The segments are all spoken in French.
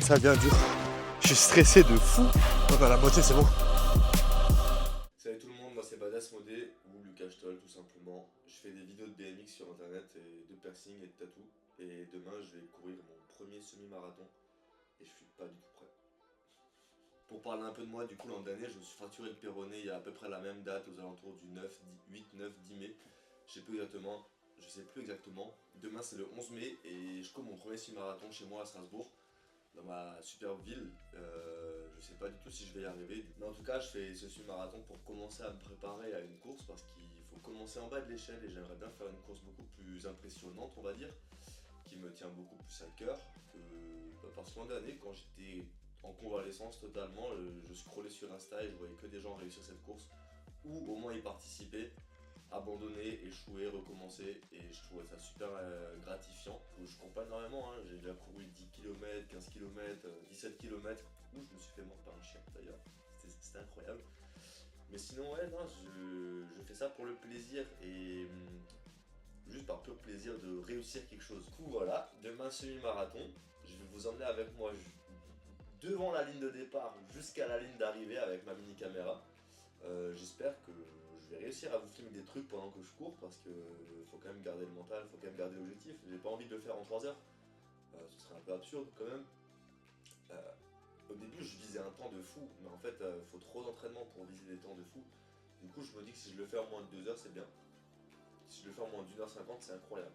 ça devient dur. Je suis stressé de fou. Oh, bah, la moitié, c'est bon. Salut tout le monde, moi c'est Badass Modé ou Lucas Stoll tout simplement. Je fais des vidéos de BMX sur internet et de piercing et de tatou. Et demain je vais courir mon premier semi-marathon et je suis pas du tout prêt. Pour parler un peu de moi, du coup l'an dernier je me suis fracturé le péroné il y a à peu près la même date, aux alentours du 8, 9, 10 mai. Je sais plus exactement. Demain c'est le 11 mai et je cours mon premier semi-marathon chez moi à Strasbourg, dans ma superbe ville. Je sais pas du tout si je vais y arriver, mais en tout cas je fais ce semi-marathon pour commencer à me préparer à une course, parce qu'il faut commencer en bas de l'échelle et j'aimerais bien faire une course beaucoup plus impressionnante, on va dire, qui me tient beaucoup plus à cœur que parce que l'an dernier, quand j'étais en convalescence totalement, je scrollais sur Insta et je voyais que des gens réussir cette course ou au moins y participer, abandonner, échouer, recommencer, et je trouvais ça super gratifiant. Je cours pas énormément, hein. J'ai déjà couru 10 km, 15 km, 17 km, où je me suis fait mordre par un chien d'ailleurs, c'était incroyable. Mais sinon ouais, non, je fais ça pour le plaisir et juste par pur plaisir de réussir quelque chose. Du coup voilà, demain semi-marathon, je vais vous emmener avec moi devant la ligne de départ jusqu'à la ligne d'arrivée avec ma mini caméra. J'espère que je vais réussir à vous filmer des trucs pendant que je cours, parce que faut quand même garder le mental, faut quand même garder l'objectif. J'ai pas envie de le faire en 3 heures, ce serait un peu absurde quand même. Au début je visais un temps de fou, mais en fait faut trop d'entraînement pour viser des temps de fou. Du coup je me dis que si je le fais en moins de 2 heures c'est bien. Si je le fais en moins d'1h50 c'est incroyable.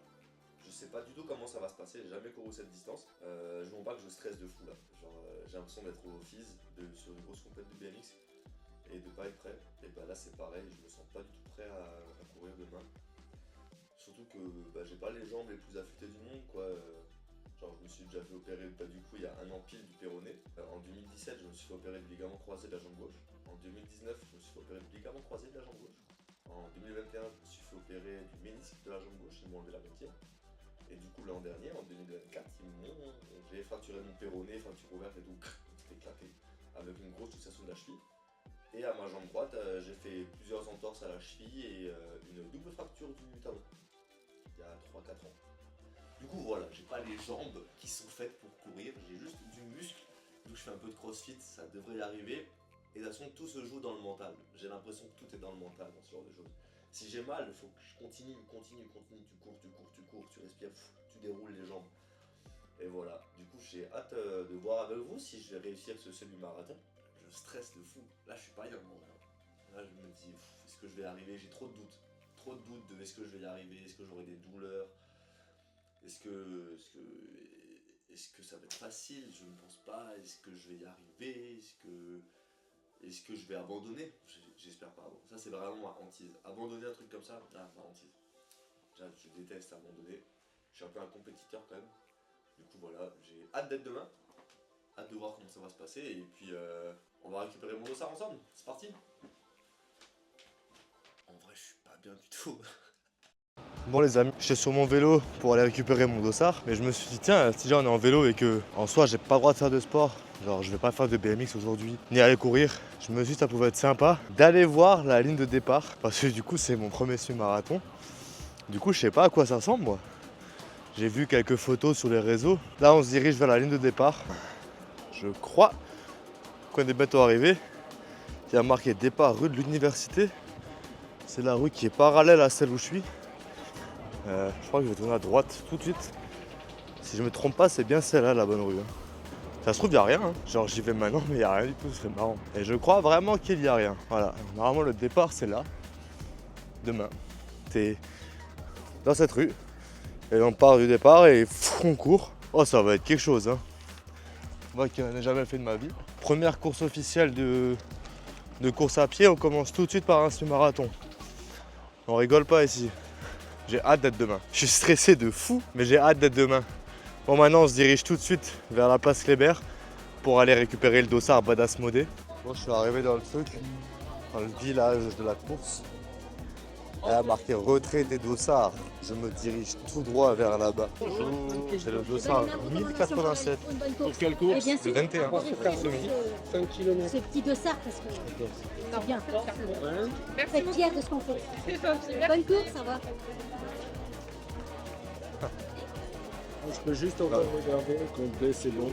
Je sais pas du tout comment ça va se passer, j'ai jamais couru cette distance. Je ne vois pas que je stresse de fou là. Genre j'ai l'impression d'être au FIS, sur une grosse compète de BMX, et de pas être prêt. Et bah là c'est pareil, je me sens pas du tout prêt à courir demain. Surtout que j'ai pas les jambes les plus affûtées du monde quoi. Genre je me suis déjà fait opérer du coup il y a un an pile du péroné. En 2017 je me suis fait opérer du ligament croisé de la jambe gauche. En 2019 je me suis fait opérer du ligament croisé de la jambe gauche. En 2021 je me suis fait opérer du ménisque de la jambe gauche, ils m'ont enlevé la moitié. Et du coup l'an dernier, en 2024, j'ai fracturé mon péroné, fracture ouverte et tout, tout éclaté, avec une grosse luxation de la cheville. Et à ma jambe droite, j'ai fait plusieurs entorses à la cheville et une double fracture du talon, il y a 3-4 ans. Du coup voilà, j'ai pas les jambes qui sont faites pour courir, j'ai juste du muscle, donc je fais un peu de crossfit, ça devrait y arriver. Et de toute façon, tout se joue dans le mental. J'ai l'impression que tout est dans le mental dans ce genre de choses. Si j'ai mal, il faut que je continue, tu cours, tu respires, tu déroules les jambes. Et voilà, du coup j'ai hâte de voir avec vous si je vais réussir ce semi-marathon. Je stresse de fou, là je suis pas bien. Là je me dis, est-ce que je vais y arriver? J'ai trop de doutes. Trop de doutes de est-ce que je vais y arriver, est-ce que j'aurai des douleurs, est-ce que ça va être facile? Je ne pense pas. Est-ce que je vais y arriver? Est-ce que je vais abandonner? J'espère pas. Bon, ça c'est vraiment ma hantise. Abandonner un truc comme ça, ma hantise. Je déteste abandonner. Je suis un peu un compétiteur quand même. Du coup voilà, j'ai hâte d'être demain. Hâte de voir comment ça va se passer. Et puis on va récupérer mon dossard ensemble. C'est parti. En vrai je suis pas bien du tout. Bon les amis, j'étais sur mon vélo pour aller récupérer mon dossard, mais je me suis dit tiens, si déjà on est en vélo et que en soi j'ai pas le droit de faire de sport, genre je vais pas faire de BMX aujourd'hui, ni aller courir, je me suis dit ça pouvait être sympa d'aller voir la ligne de départ, parce que du coup c'est mon premier semi-marathon. Du coup je sais pas à quoi ça ressemble moi. J'ai vu quelques photos sur les réseaux. Là on se dirige vers la ligne de départ. Je crois qu'on est bientôt arrivé. Il y a marqué départ rue de l'université. C'est la rue qui est parallèle à celle où je suis. Je crois que je vais tourner à droite tout de suite. Si je me trompe pas, c'est bien celle-là la bonne rue. Ça se trouve, il n'y a rien. Genre j'y vais maintenant, mais il n'y a rien du tout, ce serait marrant. Et je crois vraiment qu'il n'y a rien. Voilà, normalement le départ c'est là. Demain. C'est dans cette rue. Et on part du départ et on court. Oh, ça va être quelque chose. Moi qui n'en ai jamais fait de ma vie. Première course officielle de course à pied, on commence tout de suite par un semi-marathon. On rigole pas ici. J'ai hâte d'être demain. Je suis stressé de fou, mais j'ai hâte d'être demain. Bon, maintenant on se dirige tout de suite vers la place Kléber pour aller récupérer le dossard Badass Modé. Bon, je suis arrivé dans le truc, dans le village de la course. Elle a marqué retrait des dossards. Je me dirige tout droit vers là-bas. C'est le dossard 1087. Pour quelle course? Le 21. 5 km. Ce petit dossard parce que c'est bien. Faites fier de ce qu'on fait. Bonne course, ça va. Je peux juste encore regarder complet, c'est bon.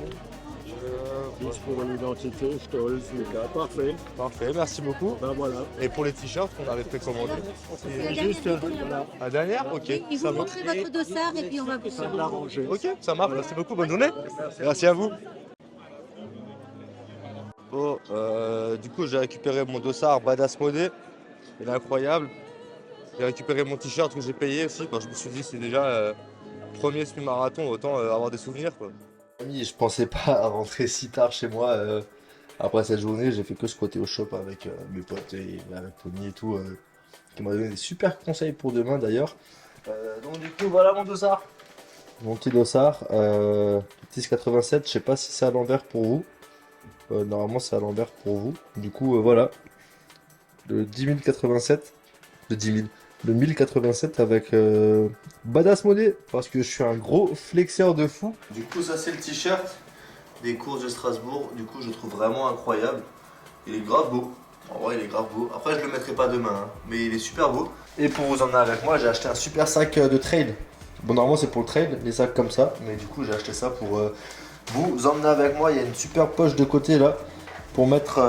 Juste pour l'identité, Stolz, Lucas. Parfait. Parfait, merci beaucoup. Ben voilà. Et pour les t-shirts qu'on avait précommandés. Et juste, voilà, La dernière? Ok, Et ça vous marche. montrez votre dossard et puis on va vous ça de l'arranger. Ok, ça marche, merci beaucoup, bonne journée. Merci à vous. Bon, du coup j'ai récupéré mon dossard Badass Modé. Il est incroyable. J'ai récupéré mon t-shirt que j'ai payé aussi. Quand je me suis dit c'est déjà premier semi-marathon, autant avoir des souvenirs quoi. Je pensais pas rentrer si tard chez moi. Après cette journée, j'ai fait que squatter au shop avec mes potes et avec Tony et tout, qui m'a donné des super conseils pour demain d'ailleurs. Donc du coup voilà mon dossard. Mon petit dossard, 10,87, je sais pas si c'est à l'envers pour vous. Normalement c'est à l'envers pour vous. Du coup voilà, le 10,087, le 1087 avec Badass Modé, parce que je suis un gros flexeur de fou. Du coup ça c'est le t-shirt des courses de Strasbourg, du coup je le trouve vraiment incroyable. Il est grave beau, en vrai il est grave beau. Après je le mettrai pas demain, hein, mais il est super beau. Et pour vous emmener avec moi, j'ai acheté un super sac de trail. Bon normalement c'est pour le trail, les sacs comme ça, mais du coup j'ai acheté ça pour vous emmener avec moi. Il y a une super poche de côté là, pour mettre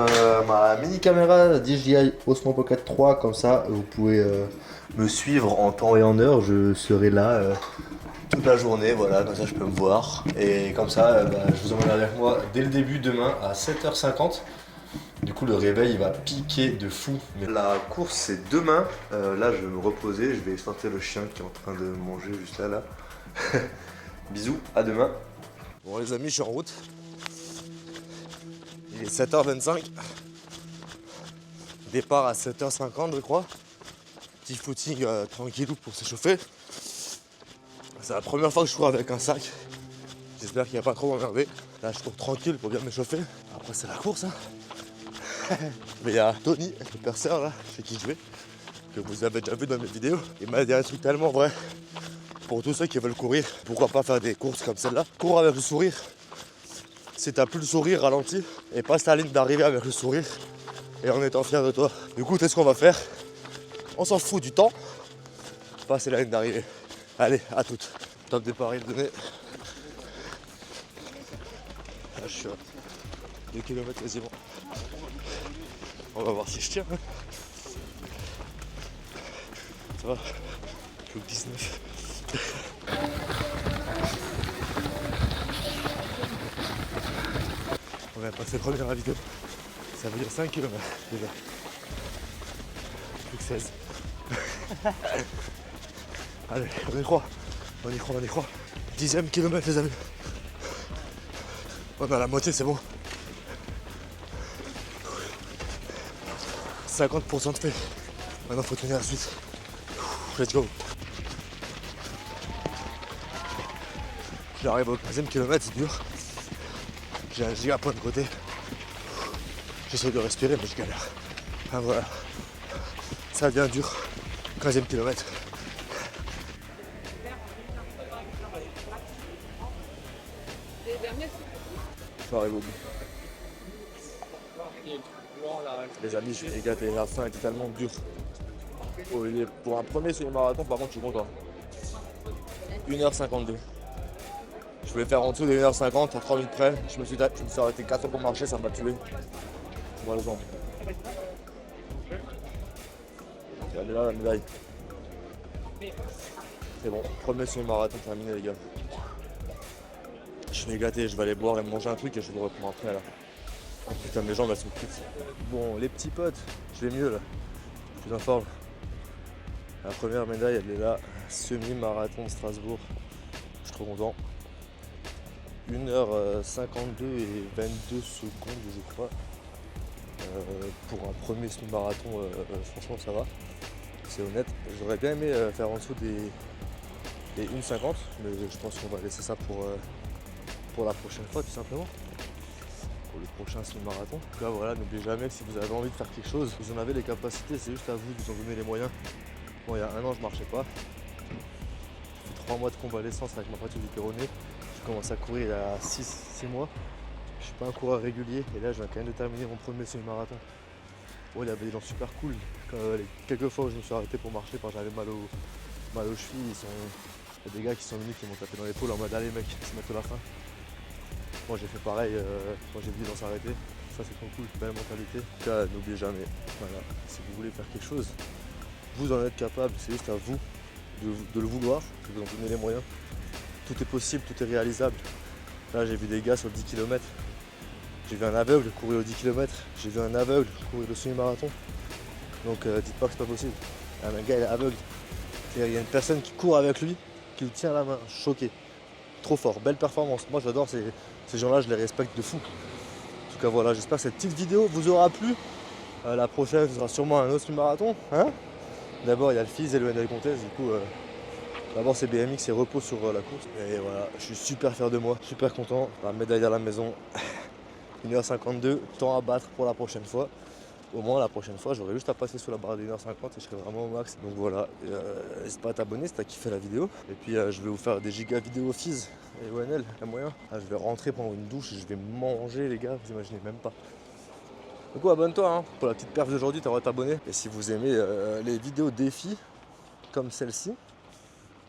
ma mini caméra DJI Osmo Pocket 3, comme ça vous pouvez me suivre en temps et en heure, je serai là toute la journée, voilà, comme ça je peux me voir. Et comme ça, je vous emmène avec moi dès le début demain à 7h50. Du coup le réveil il va piquer de fou. Mais la course c'est demain, là je vais me reposer, je vais sortir le chien qui est en train de manger juste là. Bisous, à demain. Bon les amis, je suis en route. Il est 7h25. Départ à 7h50 je crois. Petit footing tranquillou pour s'échauffer. C'est la première fois que je cours avec un sac. J'espère qu'il n'y a pas trop emmerdé. Là je cours tranquille pour bien m'échauffer. Après c'est la course hein. Mais il y a Tony, le perceur là, chez qui je vais, que vous avez déjà vu dans mes vidéos. Il m'a dit un truc tellement vrai. Pour tous ceux qui veulent courir, pourquoi pas faire des courses comme celle-là. Cours avec le sourire. Si t'as plus le sourire, ralentis et passe la ligne d'arrivée avec le sourire et en étant fier de toi. Du coup, c'est ce qu'on va faire. On s'en fout du temps. Passer la ligne d'arrivée. Allez, à toutes. Top départ est donné. Là, je suis à 2 km quasiment. On va voir si je tiens. Hein. Ça va. Plus que 19. On va passer premier dans la vidéo. Ça veut dire 5 km déjà. Plus que 16. Allez, on y croit. On y croit, on y croit. 10e kilomètre les amis. On est à la moitié, c'est bon. 50% de fait. Maintenant faut tenir la suite. Let's go. J'arrive au 15e kilomètre, c'est dur. J'ai un giga point de côté. J'essaie de respirer mais je galère. Ah voilà. Ça devient dur. 15e kilomètre. J'arrive au bout. Les amis, je suis égaté. La fin était tellement dure. Pour un premier semi-marathon, par contre, je suis content. 1h52. Je voulais faire en dessous des 1h50 à 3 minutes près. Je me suis arrêté 4 fois pour marcher, ça m'a tué. Voilà les jambes. Regardez là la médaille. C'est bon, premier semi-marathon terminé les gars. Je suis égaté, je vais aller boire et manger un truc et je vous reprends après là. Oh putain mes jambes elles sont petites. Bon les petits potes, je vais mieux là. Je suis en forme. La première médaille elle est là. Semi-marathon de Strasbourg. Je suis trop content. 1h52 et 22 secondes je crois. Pour un premier semi-marathon, franchement ça va. C'est honnête. J'aurais bien aimé faire en dessous des 1,50, mais je pense qu'on va laisser ça pour la prochaine fois tout simplement. Pour le prochain semi-marathon. En tout cas voilà, n'oubliez jamais que si vous avez envie de faire quelque chose, vous en avez les capacités, c'est juste à vous de vous en donner les moyens. Bon, il y a un an je marchais pas. J'ai fait 3 mois de convalescence avec ma fracture du péroné. J'ai commencé à courir il y a 6 mois. Je suis pas un coureur régulier et là je viens quand même de terminer mon premier semi-marathon. Bon, il y avait des gens super cool. Les quelques fois où je me suis arrêté pour marcher quand j'avais mal aux chevilles, il y a des gars qui sont venus qui m'ont tapé dans l'épaule en mode allez mec, c'est bientôt la fin. Moi j'ai fait pareil quand j'ai vu les gens s'arrêter. Ça c'est trop cool, belle mentalité. En tout cas, n'oubliez jamais, voilà, si vous voulez faire quelque chose, vous en êtes capable, c'est juste à vous de le vouloir, de vous en donner les moyens. Tout est possible, tout est réalisable. Là j'ai vu des gars sur le 10 km. J'ai vu un aveugle courir le 10 km. J'ai vu un aveugle courir le semi-marathon. Donc dites pas que c'est pas possible. Un gars il est aveugle. Il y a une personne qui court avec lui, qui lui tient la main, choqué. Trop fort, belle performance. Moi j'adore ces gens-là, je les respecte de fou. En tout cas voilà, j'espère que cette petite vidéo vous aura plu. La prochaine sera sûrement un autre semi-marathon. Hein, d'abord il y a le FIS et le NL Comtesse, du coup d'abord c'est BMX et repos sur la course. Et voilà, je suis super fier de moi, super content. La médaille à la maison. 1h52, temps à battre pour la prochaine fois. Au moins la prochaine fois j'aurai juste à passer sous la barre de 1h50 et je serai vraiment au max. Donc voilà, n'hésite pas à t'abonner si t'as kiffé la vidéo. Et puis je vais vous faire des giga vidéos FIS et ONL, il y a moyen. Je vais rentrer prendre une douche et je vais manger les gars, vous imaginez même pas. Du coup abonne-toi hein. Pour la petite perf d'aujourd'hui t'auras à t'abonner. Et si vous aimez les vidéos défis comme celle-ci,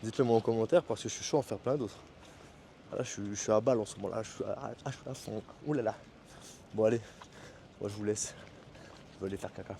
dites-le moi en commentaire parce que je suis chaud à en faire plein d'autres. Là je suis à balle en ce moment là, je suis à fond. Ouh là là. Bon allez, moi je vous laisse. Je vais aller faire caca.